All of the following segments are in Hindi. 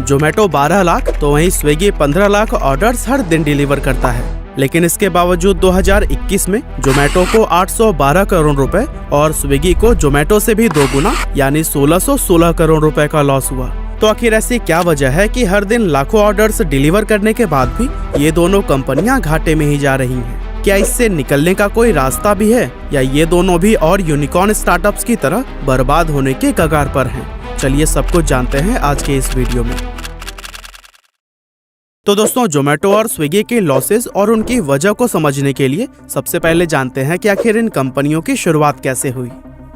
जोमेटो 12 लाख तो वहीं स्विगी 15 लाख ऑर्डर्स हर दिन डिलीवर करता है। लेकिन इसके बावजूद 2021 में जोमेटो को 812 करोड़ रुपए और स्विगी को जोमेटो से भी 2 गुना यानी 1616 करोड़ रुपए का लॉस हुआ। तो आखिर ऐसी क्या वजह है कि हर दिन लाखों ऑर्डर्स डिलीवर करने के बाद भी ये दोनों कंपनियां घाटे में ही जा रही हैं? क्या इससे निकलने का कोई रास्ता भी है या ये दोनों भी और यूनिकॉर्न स्टार्टअप्स की तरह बर्बाद होने के कगार पर हैं? चलिए सब कुछ जानते हैं आज के इस वीडियो में। तो दोस्तों, जोमेटो और स्विगी के लॉसेस और उनकी वजह को समझने के लिए सबसे पहले जानते हैं कि आखिर इन कंपनियों की शुरुआत कैसे हुई।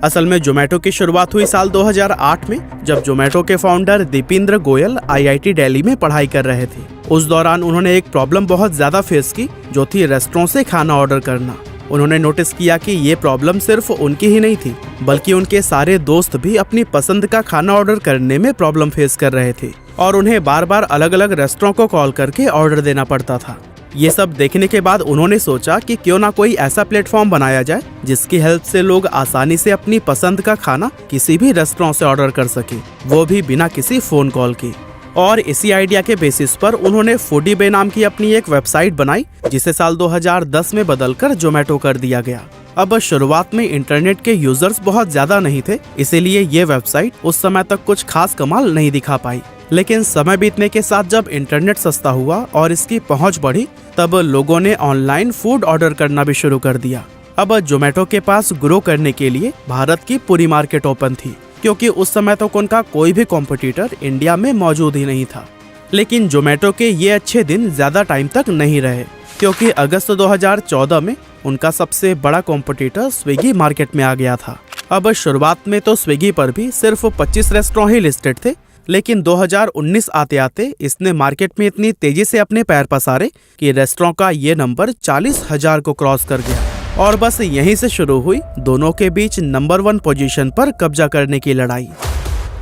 असल में जोमेटो की शुरुआत हुई साल 2008 में, जब जोमेटो के फाउंडर दीपेंद्र गोयल IIT दिल्ली में पढ़ाई कर रहे थे। उस दौरान उन्होंने एक प्रॉब्लम बहुत ज्यादा फेस की, जो थी रेस्टोरेंट से खाना ऑर्डर करना। उन्होंने नोटिस किया कि ये प्रॉब्लम सिर्फ उनकी ही नहीं थी, बल्कि उनके सारे दोस्त भी अपनी पसंद का खाना ऑर्डर करने में प्रॉब्लम फेस कर रहे थे और उन्हें बार बार अलग अलग रेस्टोरेंट को कॉल करके ऑर्डर देना पड़ता था। ये सब देखने के बाद उन्होंने सोचा कि क्यों ना कोई ऐसा प्लेटफॉर्म बनाया जाए जिसकी हेल्प से लोग आसानी से अपनी पसंद का खाना किसी भी रेस्टोरेंट से ऑर्डर कर सके, वो भी बिना किसी फोन कॉल के। और इसी आइडिया के बेसिस पर उन्होंने फूडीबे नाम की अपनी एक वेबसाइट बनाई, जिसे साल 2010 में बदलकर जोमेटो कर दिया गया। अब शुरुआत में इंटरनेट के यूजर्स बहुत ज्यादा नहीं थे, इसीलिए ये वेबसाइट उस समय तक कुछ खास कमाल नहीं दिखा पाई। लेकिन समय बीतने के साथ जब इंटरनेट सस्ता हुआ और इसकी पहुंच बढ़ी, तब लोगों ने ऑनलाइन फूड ऑर्डर करना भी शुरू कर दिया। अब जोमेटो के पास ग्रो करने के लिए भारत की पूरी मार्केट ओपन थी, क्योंकि उस समय तक उनका कोई भी कॉम्पिटिटर इंडिया में मौजूद ही नहीं था। लेकिन जोमेटो के ये अच्छे दिन ज्यादा टाइम तक नहीं रहे, क्योंकि अगस्त 2014 में उनका सबसे बड़ा कॉम्पिटिटर स्विगी मार्केट में आ गया था। अब शुरुआत में तो स्विगी पर भी सिर्फ 25 रेस्टोरेंट ही लिस्टेड थे, लेकिन 2019 आते आते इसने मार्केट में इतनी तेजी से अपने पैर पसारे कि रेस्टोरेंट का ये नंबर 40,000 को क्रॉस कर गया। और बस यहीं से शुरू हुई दोनों के बीच नंबर 1 पोजीशन पर कब्जा करने की लड़ाई।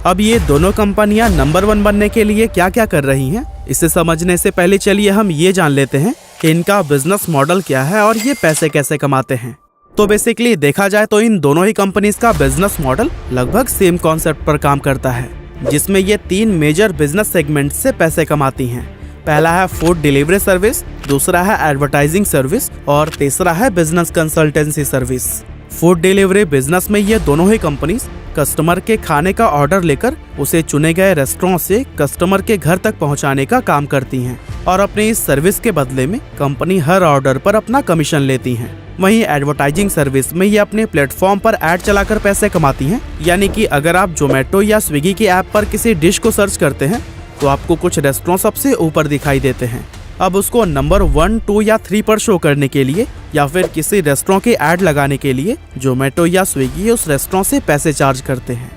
अब ये दोनों कंपनियां नंबर 1 बनने के लिए क्या क्या कर रही हैं, इसे समझने से पहले चलिए हम ये जान लेते हैं कि इनका बिजनेस मॉडल क्या है और ये पैसे कैसे कमाते हैं। तो बेसिकली देखा जाए तो इन दोनों ही कंपनीज का बिजनेस मॉडल लगभग सेम कॉन्सेप्ट पर काम करता है, जिसमें ये 3 मेजर बिजनेस सेगमेंट से पैसे कमाती हैं। पहला है फूड डिलीवरी सर्विस, दूसरा है एडवर्टाइजिंग सर्विस और तीसरा है business consultancy service. Food delivery business में ये दोनों ही कंपनीज कस्टमर के खाने का ऑर्डर लेकर उसे चुने गए रेस्टोरेंट से कस्टमर के घर तक पहुंचाने का काम करती हैं और अपनी इस सर्विस के बदले में कंपनी हर ऑर्डर पर अपना कमीशन लेती हैं। वहीं एडवर्टाइजिंग सर्विस में ये अपने प्लेटफॉर्म पर ऐड चलाकर पैसे कमाती हैं, यानी कि अगर आप जोमेटो या स्विगी की ऐप पर किसी डिश को सर्च करते हैं तो आपको कुछ रेस्टोरेंट सबसे ऊपर दिखाई देते हैं। अब उसको नंबर 1, 2 या 3 पर शो करने के लिए या फिर किसी रेस्टोरेंट की ऐड लगाने के लिए जोमेटो या स्विगी उस रेस्टोरेंट से पैसे चार्ज करते हैं।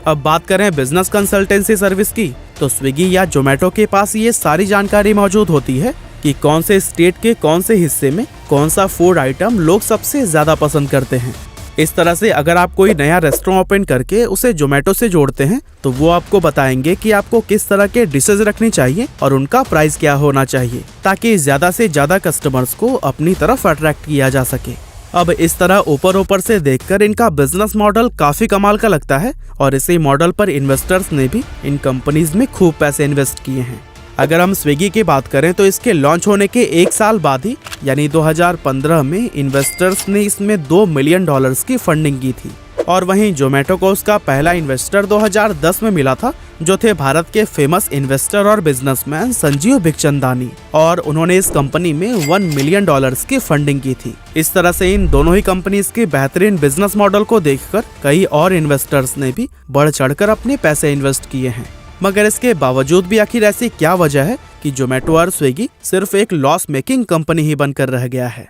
अब बात करें बिजनेस कंसल्टेंसी सर्विस की, तो स्विगी या जोमेटो के पास ये सारी जानकारी मौजूद होती है कि कौन से स्टेट के कौन से हिस्से में कौन सा फूड आइटम लोग सबसे ज्यादा पसंद करते हैं। इस तरह से अगर आप कोई नया रेस्टोरेंट ओपन करके उसे जोमेटो से जोड़ते हैं तो वो आपको बताएंगे कि आपको किस तरह के डिशेज रखनी चाहिए और उनका प्राइस क्या होना चाहिए, ताकि ज्यादा से ज्यादा कस्टमर्स को अपनी तरफ अट्रैक्ट किया जा सके। अब इस तरह ऊपर से देखकर इनका बिजनेस मॉडल काफी कमाल का लगता है और इसी मॉडल पर इन्वेस्टर्स ने भी इन कंपनीज में खूब पैसे इन्वेस्ट किए हैं। अगर हम स्विगी की बात करें तो इसके लॉन्च होने के 1 साल बाद ही यानी 2015 में इन्वेस्टर्स ने इसमें $2 मिलियन की फंडिंग की थी। और वहीं जोमेटो को उसका पहला इन्वेस्टर 2010 में मिला था, जो थे भारत के फेमस इन्वेस्टर और बिजनेसमैन संजीव बिखचंदानी, और उन्होंने इस कंपनी में $1 मिलियन की फंडिंग की थी। इस तरह से इन दोनों ही कंपनीज के बेहतरीन बिजनेस मॉडल को देखकर कई और इन्वेस्टर्स ने भी बढ़ चढ़कर अपने पैसे इन्वेस्ट किए हैं। मगर इसके बावजूद भी आखिर ऐसी क्या वजह है कि जोमेटो और स्विगी सिर्फ एक लॉस मेकिंग कंपनी ही बनकर रह गया है।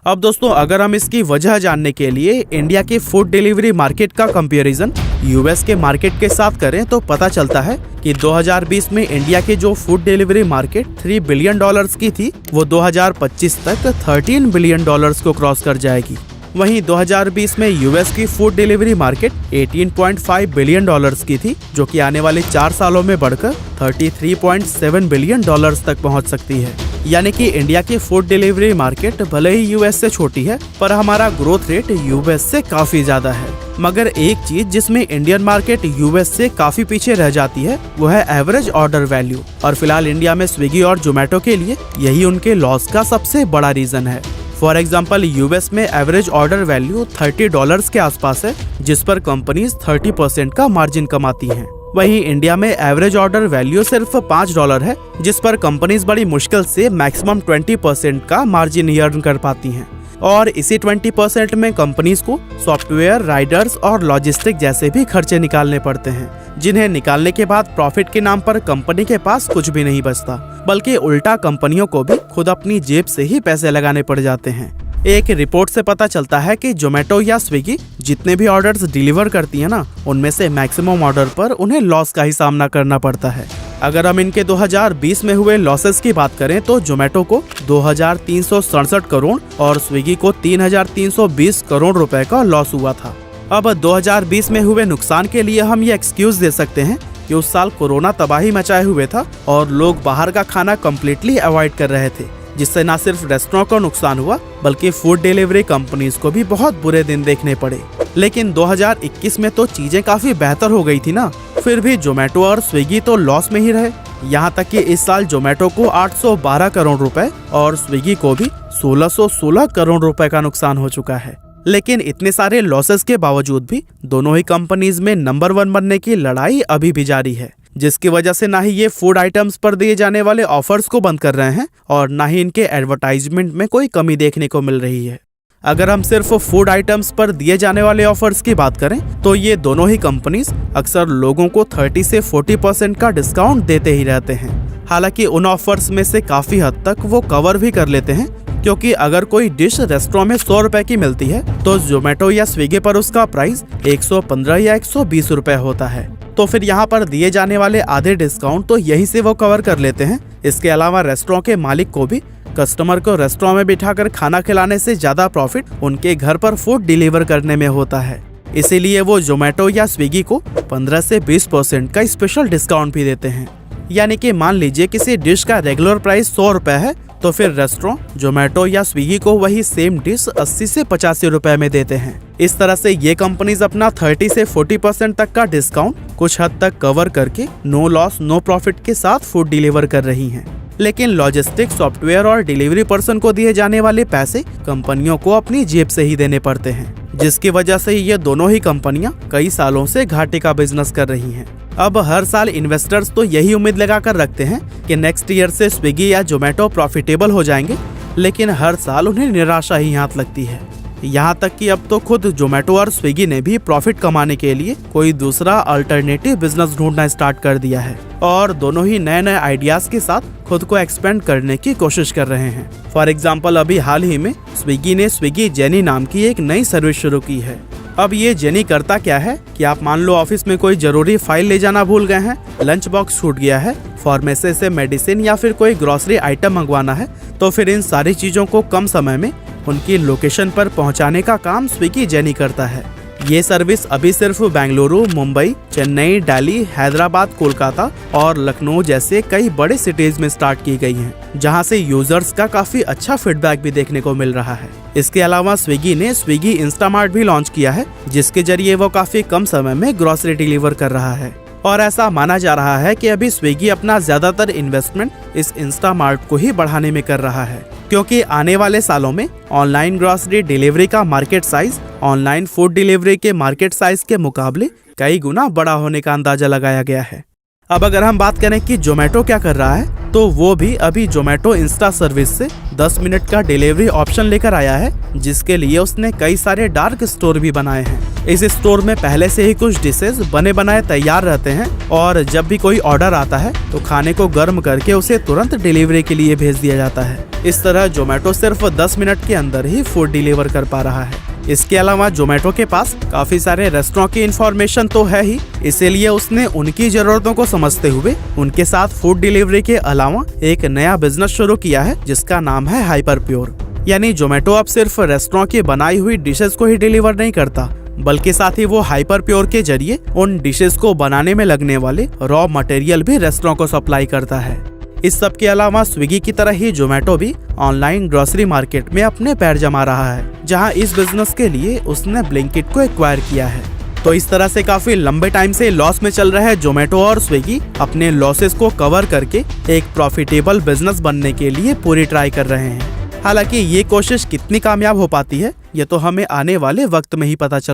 अब दोस्तों, अगर हम इसकी वजह जानने के लिए इंडिया की फूड डिलीवरी मार्केट का कंपैरिजन यूएस के मार्केट के साथ करें तो पता चलता है कि 2020 में इंडिया की जो फूड डिलीवरी मार्केट $3 बिलियन की थी, वो 2025 तक $13 बिलियन को क्रॉस कर जाएगी। वहीं 2020 में यूएस की फूड डिलीवरी मार्केट $18.5 बिलियन की थी, जो कि आने वाले 4 सालों में बढ़कर $33.7 बिलियन तक पहुंच सकती है। यानी कि इंडिया की फूड डिलीवरी मार्केट भले ही यूएस से छोटी है, पर हमारा ग्रोथ रेट यूएस से काफी ज्यादा है। मगर एक चीज जिसमें इंडियन मार्केट यूएस से काफी पीछे रह जाती है वो है एवरेज ऑर्डर वैल्यू। और फिलहाल इंडिया में स्विगी और जोमेटो के लिए यही उनके लॉस का सबसे बड़ा रीजन है। फॉर एग्जाम्पल यूएस में एवरेज ऑर्डर वैल्यू $30 के आसपास है, जिस पर कंपनीज 30% का मार्जिन कमाती हैं। वहीं इंडिया में एवरेज ऑर्डर वैल्यू सिर्फ $5 है, जिस पर कंपनीज बड़ी मुश्किल से मैक्सिमम 20% का मार्जिन अर्न कर पाती हैं। और इसी 20% में कंपनीज को सॉफ्टवेयर, राइडर्स और लॉजिस्टिक जैसे भी खर्चे निकालने पड़ते हैं, जिन्हें निकालने के बाद प्रॉफिट के नाम पर कंपनी के पास कुछ भी नहीं बचता, बल्कि उल्टा कंपनियों को भी खुद अपनी जेब से ही पैसे लगाने पड़ जाते हैं। एक रिपोर्ट से पता चलता है कि जोमेटो या स्विगी जितने भी ऑर्डर्स डिलीवर करती है ना, उनमें से मैक्सिमम ऑर्डर पर उन्हें लॉस का ही सामना करना पड़ता है। अगर हम इनके 2020 में हुए लॉसेस की बात करें तो जोमेटो को 2367 करोड़ और स्विगी को 3320 करोड़ रुपए का लॉस हुआ था। अब 2020 में हुए नुकसान के लिए हम ये एक्सक्यूज दे सकते हैं कि उस साल कोरोना तबाही मचाए हुए था और लोग बाहर का खाना कम्प्लीटली अवॉइड कर रहे थे, जिससे न सिर्फ रेस्टोरेंट को नुकसान हुआ बल्कि फूड डिलीवरी कंपनीज को भी बहुत बुरे दिन देखने पड़े। लेकिन 2021 में तो चीजें काफी बेहतर हो गई थी ना, फिर भी जोमेटो और स्विगी तो लॉस में ही रहे। यहाँ तक कि इस साल जोमेटो को 812 करोड़ रुपए और स्विगी को भी 1616 करोड़ रुपए का नुकसान हो चुका है। लेकिन इतने सारे लॉसेस के बावजूद भी दोनों ही कंपनीज में नंबर 1 बनने की लड़ाई अभी भी जारी है, जिसकी वजह से ना ही ये फूड आइटम्स पर दिए जाने वाले ऑफर्स को बंद कर रहे हैं और ना ही इनके एडवर्टाइजमेंट में कोई कमी देखने को मिल रही है। अगर हम सिर्फ फूड आइटम्स पर दिए जाने वाले ऑफर्स की बात करें तो ये दोनों ही कंपनीज अक्सर लोगों को 30 से 40% का डिस्काउंट देते ही रहते हैं। हालांकि उन ऑफर्स में से काफी हद तक वो कवर भी कर लेते हैं, क्योंकि अगर कोई डिश रेस्टोरेंट में 100 रुपए की मिलती है तो जोमेटो या स्विगी पर उसका प्राइस 115 या 120 रुपए होता है। तो फिर यहाँ पर दिए जाने वाले आधे डिस्काउंट तो यही से वो कवर कर लेते हैं। इसके अलावा रेस्टोरेंट के मालिक को भी कस्टमर को रेस्टोरेंट में बिठाकर खाना खिलाने से ज्यादा प्रॉफिट उनके घर पर फूड डिलीवर करने में होता है। इसीलिए वो जोमेटो या स्विगी को 15 से 20% का स्पेशल डिस्काउंट भी देते हैं। यानी कि मान लीजिए किसी डिश का रेगुलर प्राइस 100 रुपए है तो फिर रेस्टोरेंट जोमेटो या स्विगी को वही सेम डिश 80 से 85 रुपए में देते हैं। इस तरह से ये कंपनीज अपना 30 से 40% तक का डिस्काउंट कुछ हद तक कवर करके नो लॉस नो प्रॉफिट के साथ फूड डिलीवर कर रही हैं। लेकिन लॉजिस्टिक, सॉफ्टवेयर और डिलीवरी पर्सन को दिए जाने वाले पैसे कंपनियों को अपनी जेब से ही देने पड़ते हैं, जिसकी वजह से ये दोनों ही कंपनियां कई सालों से घाटे का बिजनेस कर रही हैं। अब हर साल इन्वेस्टर्स तो यही उम्मीद लगाकर रखते हैं कि नेक्स्ट ईयर से स्विगी या जोमेटो प्रॉफिटेबल हो जाएंगे, लेकिन हर साल उन्हें निराशा ही हाथ लगती है। यहाँ तक कि अब तो खुद जोमेटो और स्विगी ने भी प्रॉफिट कमाने के लिए कोई दूसरा अल्टरनेटिव बिजनेस ढूंढना स्टार्ट कर दिया है और दोनों ही नए नए आइडियाज के साथ खुद को एक्सपेंड करने की कोशिश कर रहे हैं। फॉर एग्जाम्पल अभी हाल ही में स्विगी ने स्विगी जेनी नाम की एक नई सर्विस शुरू की है। अब ये जेनी करता क्या है कि आप मान लो ऑफिस में कोई जरूरी फाइल ले जाना भूल गए हैं, लंच बॉक्स छूट गया है, फार्मेसी से मेडिसिन या फिर कोई ग्रोसरी आइटम मंगवाना है, तो फिर इन सारी चीजों को कम समय में उनकी लोकेशन पर पहुंचाने का काम स्विगी जेनी करता है। ये सर्विस अभी सिर्फ बेंगलुरु, मुंबई, चेन्नई, दिल्ली, हैदराबाद, कोलकाता और लखनऊ जैसे कई बड़े सिटीज में स्टार्ट की गई है, जहां से यूजर्स का काफी अच्छा फीडबैक भी देखने को मिल रहा है। इसके अलावा स्विगी ने स्विगी इंस्टामार्ट भी लॉन्च किया है, जिसके जरिए वो काफी कम समय में ग्रोसरी डिलीवर कर रहा है। और ऐसा माना जा रहा है कि अभी स्विगी अपना ज्यादातर इन्वेस्टमेंट इस इंस्टामार्ट को ही बढ़ाने में कर रहा है, क्योंकि आने वाले सालों में ऑनलाइन ग्रोसरी डिलीवरी का market size online food delivery के मार्केट साइज के मुकाबले कई गुना बड़ा होने का अंदाजा लगाया गया है। अब अगर हम बात करें कि जोमेटो क्या कर रहा है, तो वो भी अभी जोमेटो इंस्टा सर्विस से 10 मिनट का डिलीवरी ऑप्शन लेकर आया है, जिसके लिए उसने कई सारे डार्क स्टोर भी बनाए हैं। इस स्टोर में पहले से ही कुछ डिशेज बने बनाए तैयार रहते हैं और जब भी कोई ऑर्डर आता है तो खाने को गर्म करके उसे तुरंत डिलीवरी के लिए भेज दिया जाता है। इस तरह जोमेटो सिर्फ 10 मिनट के अंदर ही फूड डिलीवर कर पा रहा है। इसके अलावा जोमेटो के पास काफी सारे रेस्टोरेंट की इंफॉर्मेशन तो है ही, इसीलिए उसने उनकी जरूरतों को समझते हुए उनके साथ फूड डिलीवरी के अलावा एक नया बिजनेस शुरू किया है, जिसका नाम है हाइपर प्योर। यानी जोमेटो अब सिर्फ रेस्टोरेंट की बनाई हुई डिशेस को ही डिलीवर नहीं करता, बल्कि साथ ही वो हाइपर प्योर के जरिए उन डिशेस को बनाने में लगने वाले रॉ मटेरियल भी रेस्टोरेंट को सप्लाई करता है। इस सब के अलावा स्विगी की तरह ही जोमेटो भी ऑनलाइन ग्रोसरी मार्केट में अपने पैर जमा रहा है, जहां इस बिजनेस के लिए उसने ब्लिंकिट को एक्वायर किया है। तो इस तरह से काफी लंबे टाइम से लॉस में चल रहे जोमेटो और स्विगी अपने लॉसेस को कवर करके एक प्रॉफिटेबल बिजनेस बनने के लिए पूरी ट्राई कर रहे हैं। हालांकि ये कोशिश कितनी कामयाब हो पाती है, ये तो हमें आने वाले वक्त में ही पता चल